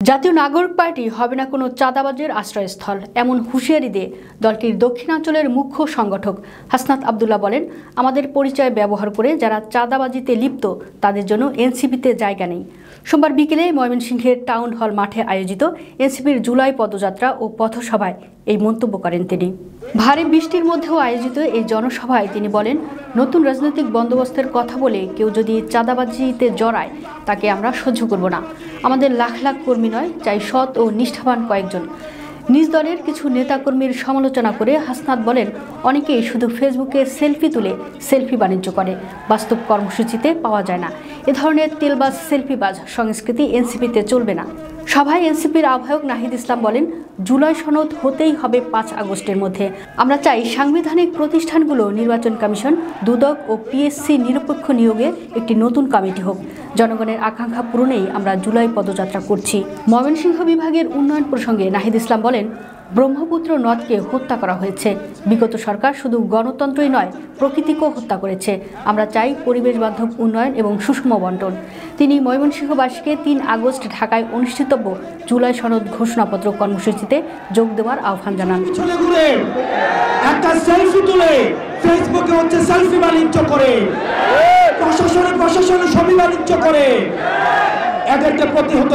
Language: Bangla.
জাতীয় নাগরিক পার্টি হবে না কোনো চাঁদাবাজের আশ্রয়স্থল, এমন হুঁশিয়ারি দিয়ে দলটির দক্ষিণাঞ্চলের মুখ্য সংগঠক হাসনাত আবদুল্লাহ বলেন, আমাদের পরিচয় ব্যবহার করে যারা চাঁদাবাজিতে লিপ্ত তাদের জন্য এনসিপিতে জায়গা নেই। সোমবার বিকেলে ময়মনসিংহের টাউন হল মাঠে আয়োজিত এনসিপির জুলাই পদযাত্রা ও পথসভায় এই মন্তব্য করেন তিনি। ভারী বৃষ্টির মধ্যেও আয়োজিত এই জনসভায় তিনি বলেন, নতুন রাজনৈতিক বন্দোবস্তের কথা বলে কেউ যদি চাঁদাবাজিতে জড়ায় তাকে আমরা সহ্য করব না। আমাদের লাখ লাখ কর্মী নয়, চাই সৎ ও নিষ্ঠাবান কয়েকজন। নিজ দলের কিছু নেতাকর্মীর সমালোচনা করে হাসনাত বলেন, অনেকেই শুধু ফেসবুকে সেলফি তুলে সেলফি বাণিজ্য করে, বাস্তব কর্মসূচিতে পাওয়া যায় না। এ ধরনের তেলবাজ সেলফিবাজ সংস্কৃতি এনসিপিতে চলবে না। সভায় এনসিপির আহ্বায়ক নাহিদ ইসলাম বলেন, জুলাই সনদ হতেই হবে 5 আগস্টের মধ্যে। আমরা চাই সাংবিধানিক প্রতিষ্ঠানগুলো, নির্বাচন কমিশন, দুদক ও পিএসসি নিরপেক্ষ নিয়োগে একটি নতুন কমিটি হোক। জনগণের আকাঙ্ক্ষা পূরণেই আমরা জুলাই পদযাত্রা করছি। ময়মনসিংহ বিভাগের উন্নয়ন প্রসঙ্গে নাহিদ ইসলাম বলেন, ব্রহ্মপুত্র নদকে হত্যা করা হয়েছে। বিগত সরকার শুধু গণতন্ত্রই নয়, প্রকৃতিকেও হত্যা করেছে। আমরা চাই পরিবেশ বান্ধব উন্নয়ন এবং সুষম বন্টন। তিনি ময়মনসিংহবাসীকে 3 আগস্ট ঢাকায় অনুষ্ঠিতব্য জুলাই সনদ ঘোষণাপত্র কর্মসূচিতে যোগ দেওয়ার আহ্বান জানান। একটা সেলফি তুলে ফেসবুকে সেলফি বাণিজ্য করে, প্রশাসনে ছবি বাণিজ্য করে, এদেরকে প্রতিহত